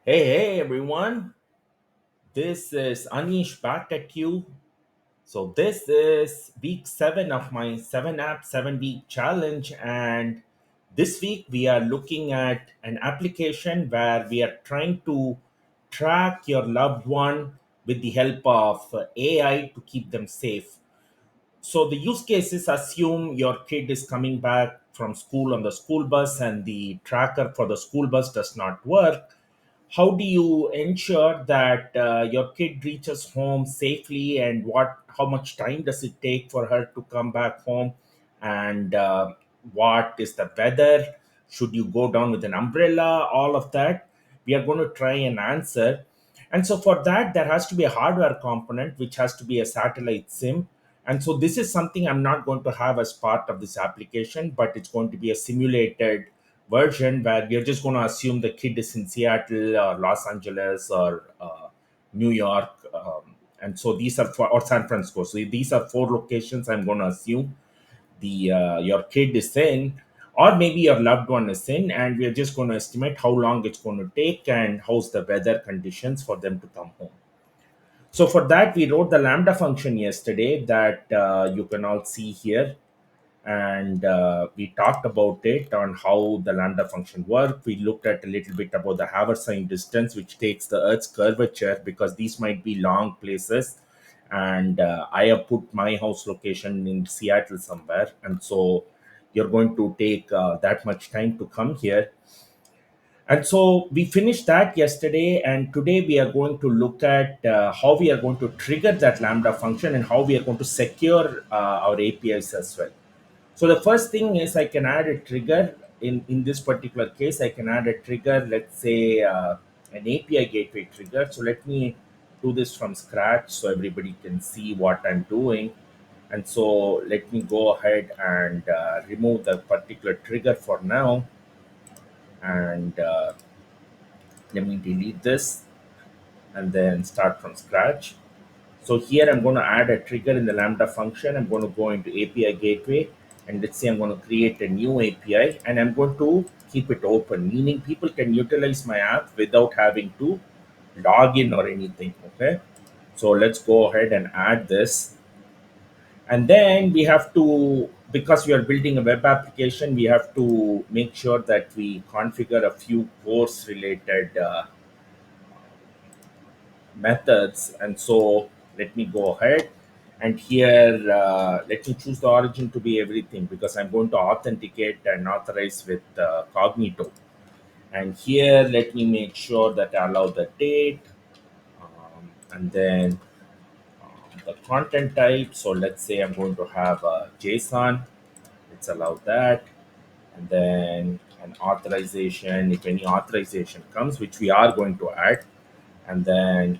Hey everyone, this is Anish back at you. So, this is week 7 of my 7 app 7 week challenge. And this week we are looking at an application where we are trying to track your loved one with the help of AI to keep them safe. So the use cases assume your kid is coming back from school on the school bus and the tracker for the school bus does not work. How do you ensure that your kid reaches home safely, and how much time does it take for her to come back home, and what is the weather, should you go down with an umbrella, all of that we are going to try and answer. And so for that there has to be a hardware component which has to be a satellite sim. And so this is something I'm not going to have as part of this application, but it's going to be a simulated version where we're just going to assume the kid is in Seattle or Los Angeles or New York. And so these are or San Francisco. So these are four locations I'm going to assume the your kid is in, or maybe your loved one is in, and we're just going to estimate how long it's going to take and how's the weather conditions for them to come home. So for that, we wrote the Lambda function yesterday that you can all see here, and we talked about it on how the Lambda function worked. We looked at a little bit about the Haversine distance, which takes the Earth's curvature because these might be long places, and I have put my house location in Seattle somewhere, and so you're going to take that much time to come here. And so we finished that yesterday, and today we are going to look at how we are going to trigger that Lambda function and how we are going to secure our APIs as well. So the first thing is I can add a trigger. In this particular case, I can add a trigger, let's say an API gateway trigger. So let me do this from scratch so everybody can see what I'm doing. And so let me go ahead and remove the particular trigger for now. And let me delete this and then start from scratch. So here I'm going to add a trigger in the Lambda function. I'm going to go into API gateway, and let's say I'm going to create a new API, and I'm going to keep it open, meaning people can utilize my app without having to log in or anything. Okay. So let's go ahead and add this. And then we have to, because we are building a web application, we have to make sure that we configure a few course related methods. And so let me go ahead, and here let me choose the origin to be everything because I'm going to authenticate and authorize with Cognito. And here let me make sure that I allow the date, and then the content type. So let's say I'm going to have a JSON. Let's allow that. And then an authorization, if any authorization comes, which we are going to add. And then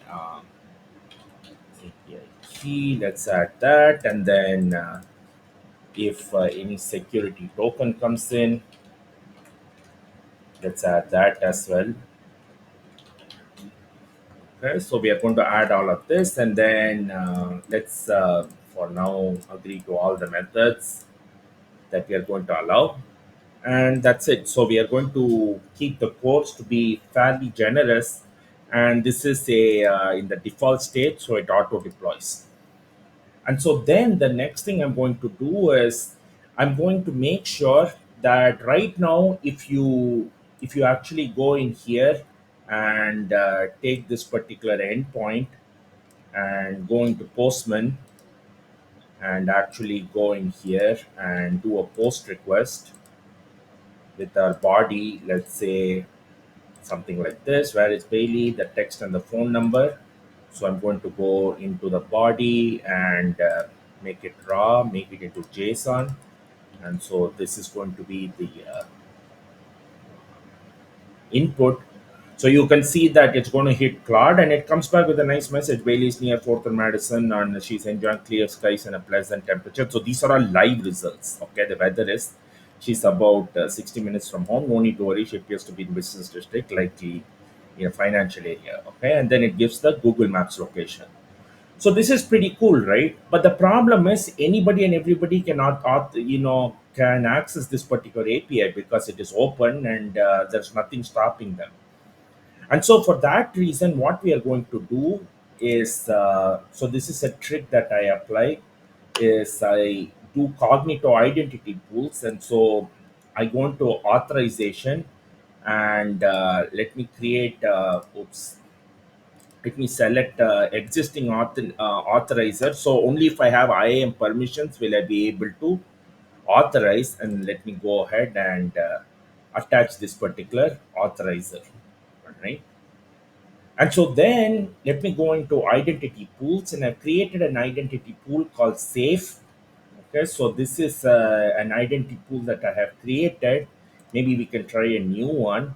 API key, let's add that. And then if any security token comes in, let's add that as well. Okay, so we are going to add all of this, and then let's for now agree to all the methods that we are going to allow, and that's it. So we are going to keep the course to be fairly generous, and this is a in the default state, so it auto deploys. And so then the next thing I'm going to do is I'm going to make sure that right now, if you actually go in here and take this particular endpoint and go into Postman and actually go in here and do a post request with our body, let's say something like this, where it's Bailey, the text and the phone number. So I'm going to go into the body and make it raw, make it into JSON. And so this is going to be the input. So you can see that it's going to hit Claude, and it comes back with a nice message. Bailey is near 4th and Madison, and she's enjoying clear skies and a pleasant temperature. So these are all live results. Okay, the weather is she's about 60 minutes from home. No need to worry. She appears to be in business district, likely in a financial area. Okay, and then it gives the Google Maps location. So this is pretty cool, right? But the problem is anybody and everybody cannot, can access this particular API because it is open, and there's nothing stopping them. And so for that reason, what we are going to do is, so this is a trick that I apply, is I do cognito identity pools. And so I go into authorization and let me select existing authorizer. So only if I have IAM permissions will I be able to authorize, and let me go ahead and attach this particular authorizer. All right. And so then let me go into identity pools, and I've created an identity pool called safe. Okay, so this is an identity pool that I have created. Maybe we can try a new one.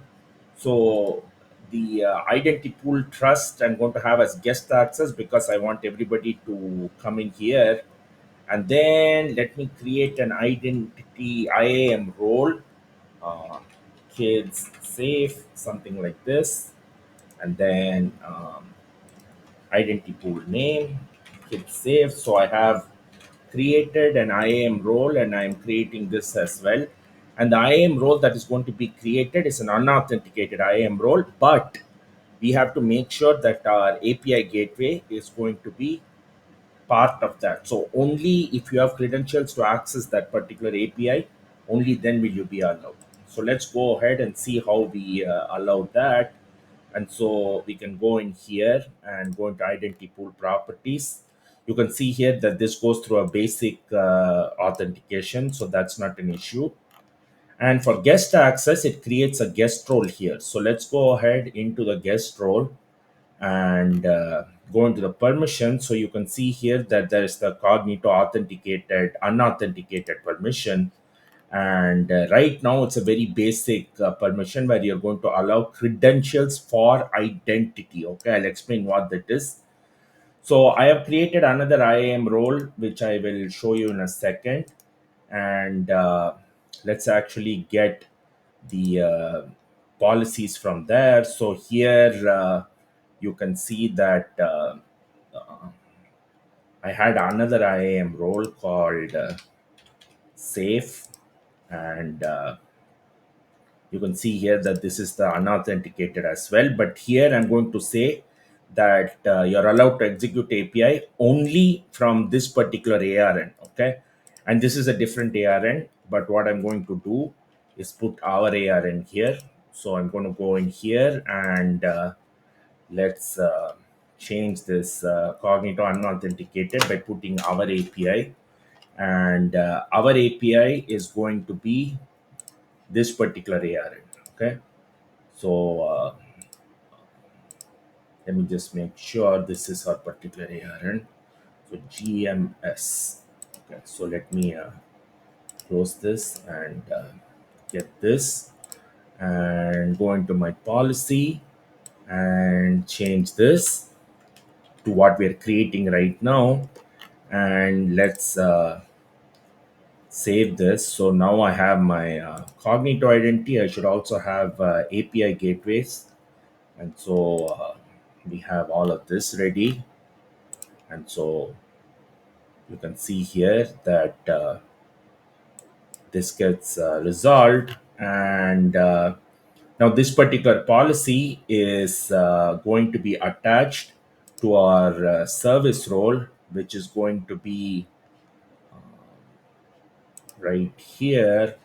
So the identity pool trust I'm going to have as guest access because I want everybody to come in here. And then let me create an identity IAM role, uh, kids safe, something like this. And then identity pool name, hit save. So I have created an IAM role and I'm creating this as well. And the IAM role that is going to be created is an unauthenticated IAM role, but we have to make sure that our API gateway is going to be part of that. So only if you have credentials to access that particular API, only then will you be allowed. So let's go ahead and see how we allow that. And so we can go in here and go into identity pool properties. You can see here that this goes through a basic authentication, so that's not an issue. And for guest access, it creates a guest role here. So let's go ahead into the guest role and go into the permission. So you can see here that there's the cognito authenticated, unauthenticated permission. And right now it's a very basic permission where you're going to allow credentials for identity. Okay, I'll explain what that is. So I have created another IAM role, which I will show you in a second. And let's actually get the policies from there. So here you can see that I had another IAM role called safe, and you can see here that this is the unauthenticated as well. But here I'm going to say that you're allowed to execute API only from this particular ARN. Okay, and this is a different ARN, but what I'm going to do is put our ARN here. So I'm going to go in here and let's change this cognito unauthenticated by putting our API, and our API is going to be this particular ARN. Okay, so let me just make sure this is our particular ARN. So GMS. Okay, so let me close this and get this and go into my policy and change this to what we're creating right now. And let's save this. So now I have my cognito identity. I should also have API gateways. And so we have all of this ready. And so you can see here that this gets resolved. And now this particular policy is going to be attached to our service role, which is going to be right here.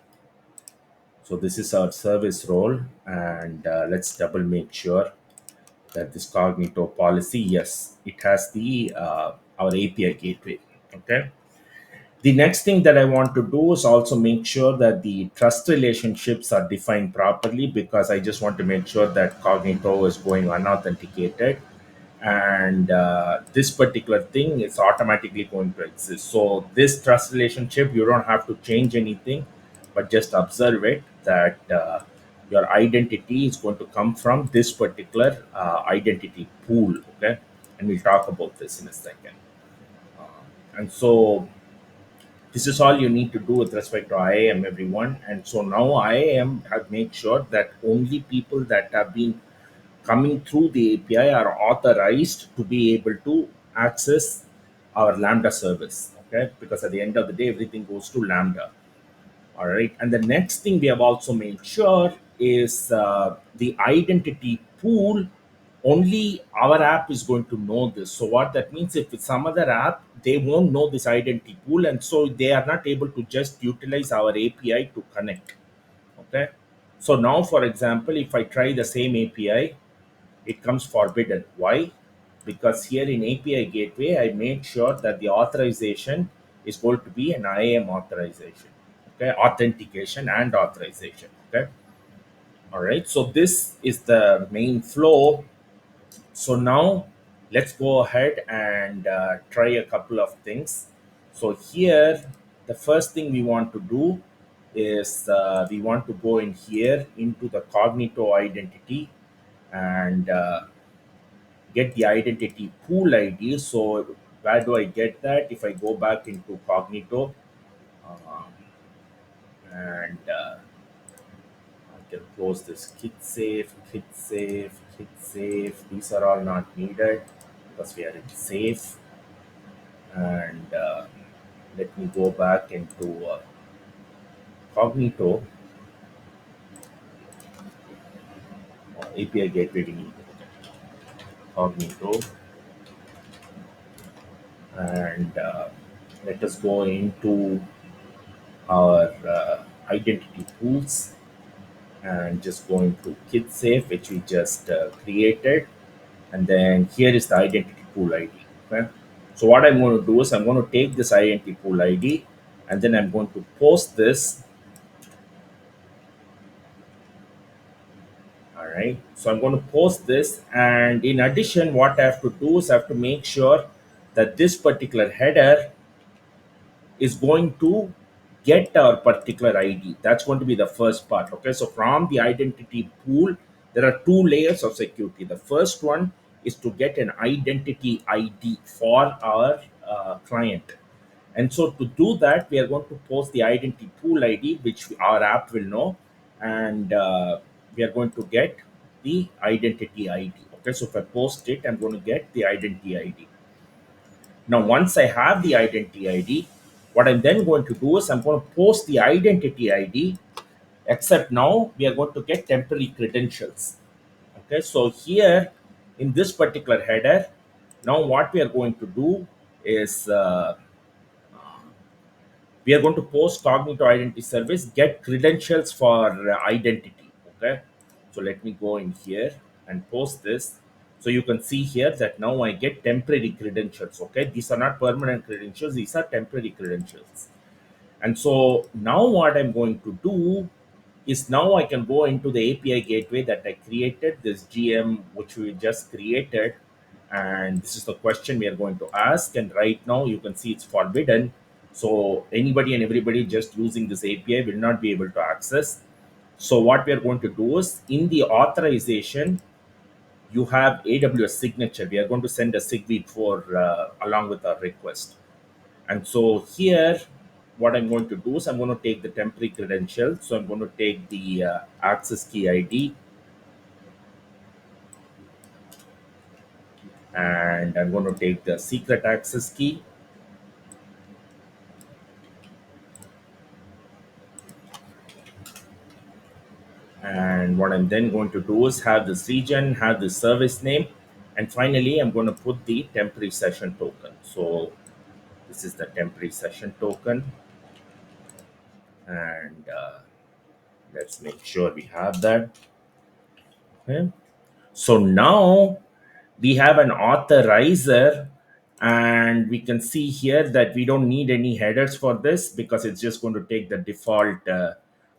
So this is our service role, and let's double make sure that this cognito policy, yes, it has the our API gateway. Okay. The next thing that I want to do is also make sure that the trust relationships are defined properly, because I just want to make sure that Cognito is going unauthenticated, and this particular thing is automatically going to exist. So this trust relationship, you don't have to change anything, but just observe it that your identity is going to come from this particular identity pool. Okay, and we'll talk about this in a second. And so this is all you need to do with respect to IAM, everyone. And so now IAM have made sure that only people that have been coming through the API are authorized to be able to access our Lambda service. Okay, because at the end of the day, everything goes to Lambda. All right. And the next thing we have also made sure is the identity pool. Only our app is going to know this. So what that means, if it's some other app, they won't know this identity pool, and so they are not able to just utilize our API to connect. Okay. So now, for example, if I try the same API, it comes forbidden. Why? Because here in API gateway, I made sure that the authorization is going to be an IAM authorization. Okay, authentication and authorization. Okay, all right. So this is the main flow. So now let's go ahead and try a couple of things. So here, the first thing we want to do is we want to go in here into the Cognito identity and get the identity pool ID. So where do I get that? If I go back into Cognito um, and I can close this kit safe, kit safe, kit safe. These are all not needed because we are in safe. And let me go back into Cognito API gateway. We need Cognito and let us go into our identity pools and just going to kit safe, which we just created, and then here is the identity pool ID. Okay, so what I'm going to do is I'm going to take this identity pool ID and then I'm going to post this. All right, so I'm going to post this, and in addition, what I have to do is I have to make sure that this particular header is going to get our particular ID. That's going to be the first part. Okay, so from the identity pool, there are two layers of security. The first one is to get an identity ID for our client. And so to do that, we are going to post the identity pool ID, which our app will know, and we are going to get the identity ID. Okay, so if I post it, I'm going to get the identity ID. Now, once I have the identity ID, what I'm then going to do is I'm going to post the identity ID, except now we are going to get temporary credentials. Okay, so here in this particular header, now what we are going to do is we are going to post Cognito Identity Service, get credentials for identity. Okay, so let me go in here and post this. So you can see here that now I get temporary credentials. Okay, these are not permanent credentials, these are temporary credentials. And so now what I'm going to do is now I can go into the API gateway that I created, this GM which we just created, and this is the question we are going to ask. And right now you can see it's forbidden. So anybody and everybody just using this API will not be able to access. So what we are going to do is in the authorization, you have AWS signature. We are going to send a SIGB for along with our request. And so here, what I'm going to do is I'm going to take the temporary credential. So I'm going to take the access key ID and I'm going to take the secret access key. And what I'm then going to do is have this region, have the service name, and finally I'm going to put the temporary session token. So this is the temporary session token, and let's make sure we have that. Okay. So now we have an authorizer, and we can see here that we don't need any headers for this because it's just going to take the default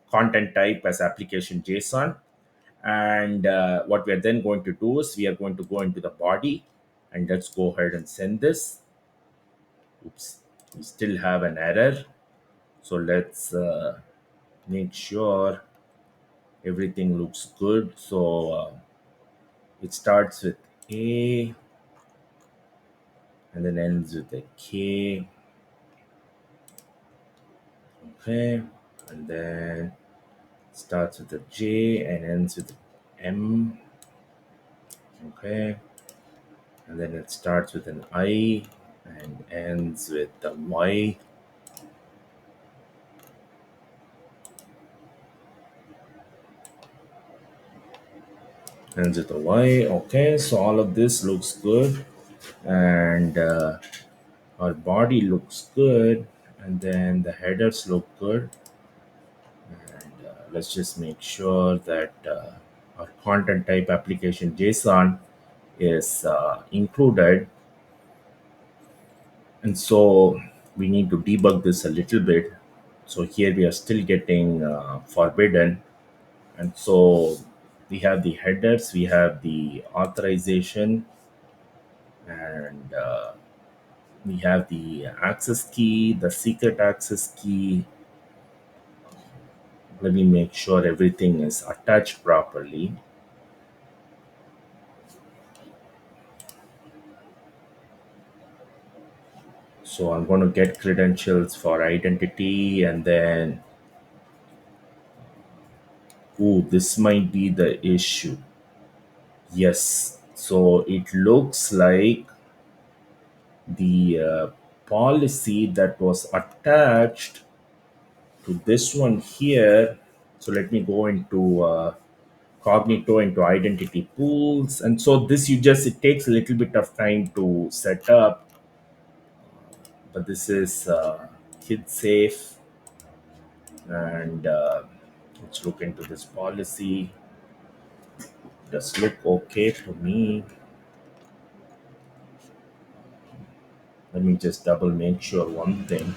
content type as application JSON. And what we're then going to do is we are going to go into the body, and let's go ahead and send this. Oops, we still have an error. So let's make sure everything looks good. So it starts with A and then ends with a K. Okay, and then starts with a J and ends with M. Okay, and then it starts with an I and ends with the Y. ends with a Y. Okay, so all of this looks good, and our body looks good, and then the headers look good. And let's just make sure that our content type application JSON is included. And so we need to debug this a little bit. So here we are still getting forbidden. And so we have the headers, we have the authorization, and we have the access key, the secret access key. Let me make sure everything is attached properly. So I'm going to get credentials for identity, and then, ooh, this might be the issue. Yes. So it looks like the policy that was attached to this one here. So let me go into Cognito, into identity pools. And so this you just, it takes a little bit of time to set up, but this is kid safe. And let's look into this policy. Does look okay to me. Let me just double make sure one thing.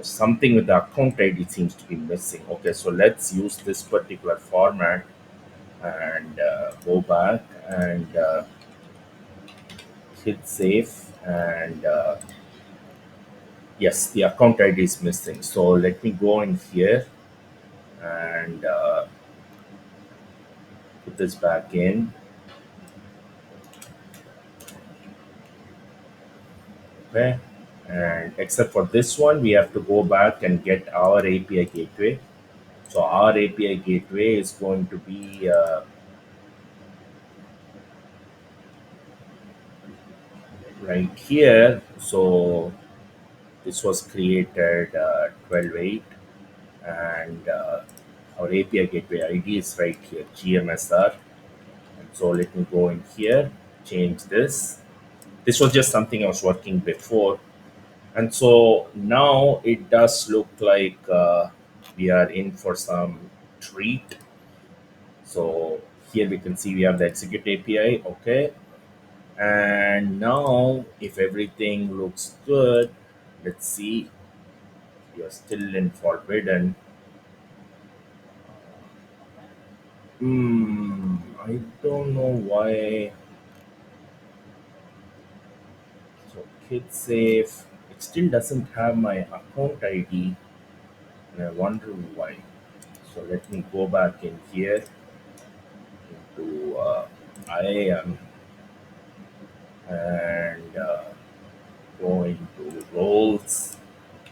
Something with the account ID seems to be missing. Okay, so let's use this particular format and go back and hit save. And yes, the account ID is missing. So let me go in here and put this back in. Okay. And except for this one, we have to go back and get our API gateway. So our API gateway is going to be right here. So this was created 12.8, and our API gateway ID is right here, GMSR. And so let me go in here, change this. This was just something I was working before. And so now it does look like we are in for some treat. So here we can see we have the execute API, okay. And now if everything looks good, let's see, we are still in forbidden. I don't know why. So kid safe, it still doesn't have my account ID, and I wonder why. So let me go back in here into IAM and go into roles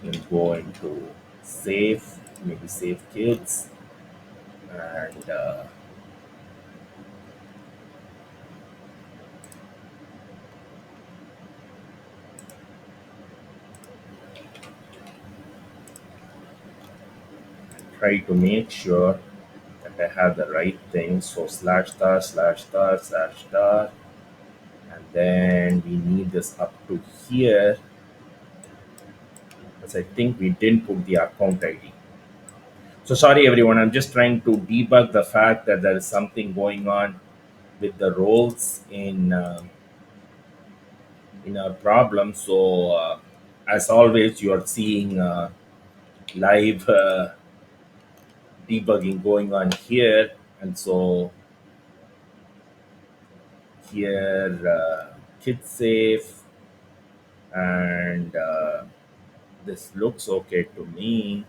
and go into safe, maybe save kids, and try to make sure that I have the right thing. So slash star slash star slash star, and then we need this up to here, because I think we didn't put the account ID. So sorry everyone, I'm just trying to debug the fact that there is something going on with the roles in our problem. So as always, you are seeing live debugging going on here, and so here kid safe, and this looks okay to me.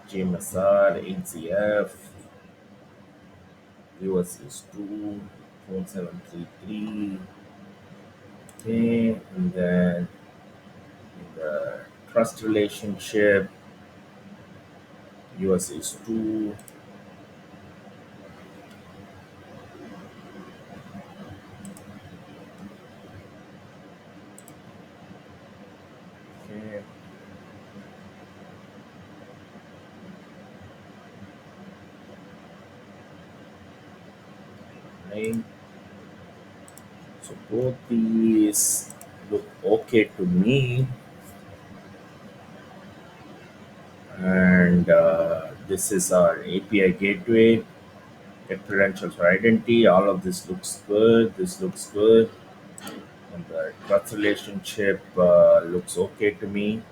GMSR, HCF, US is 2, 4733. Okay, and then the trust relationship, US is 2. Okay, right. So both these look okay to me, and this is our API gateway, get credentials for identity. All of this looks good. This looks good, and the trust relationship looks okay to me.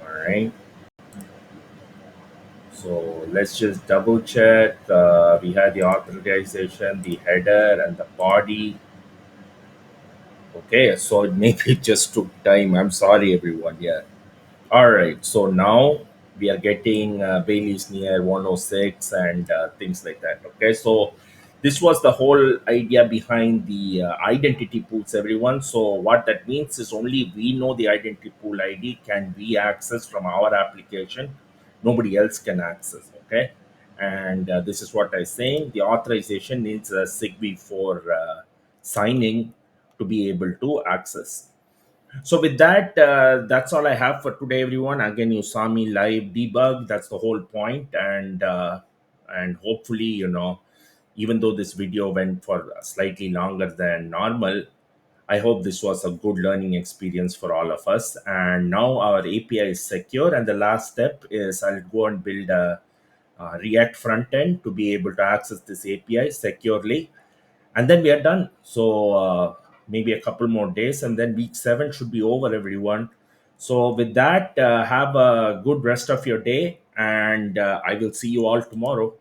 All right. So let's just double check. We had the authorization, the header, and the body. Okay, so maybe it just took time. I'm sorry, everyone. Yeah. All right. So now we are getting Bailey's near 106 and things like that. Okay. So this was the whole idea behind the identity pools, everyone. So what that means is only we know the identity pool ID can be accessed from our application. Nobody else can access. Okay. And this is what I'm saying. The authorization needs a SIGBI for signing to be able to access. So with that, that's all I have for today, everyone. Again, you saw me live debug. That's the whole point, and hopefully, even though this video went for slightly longer than normal, I hope this was a good learning experience for all of us. And now our API is secure, and the last step is I'll go and build a, React front end to be able to access this API securely, and then we are done. So maybe a couple more days, and then week 7 should be over, everyone. So with that, have a good rest of your day, and I will see you all tomorrow.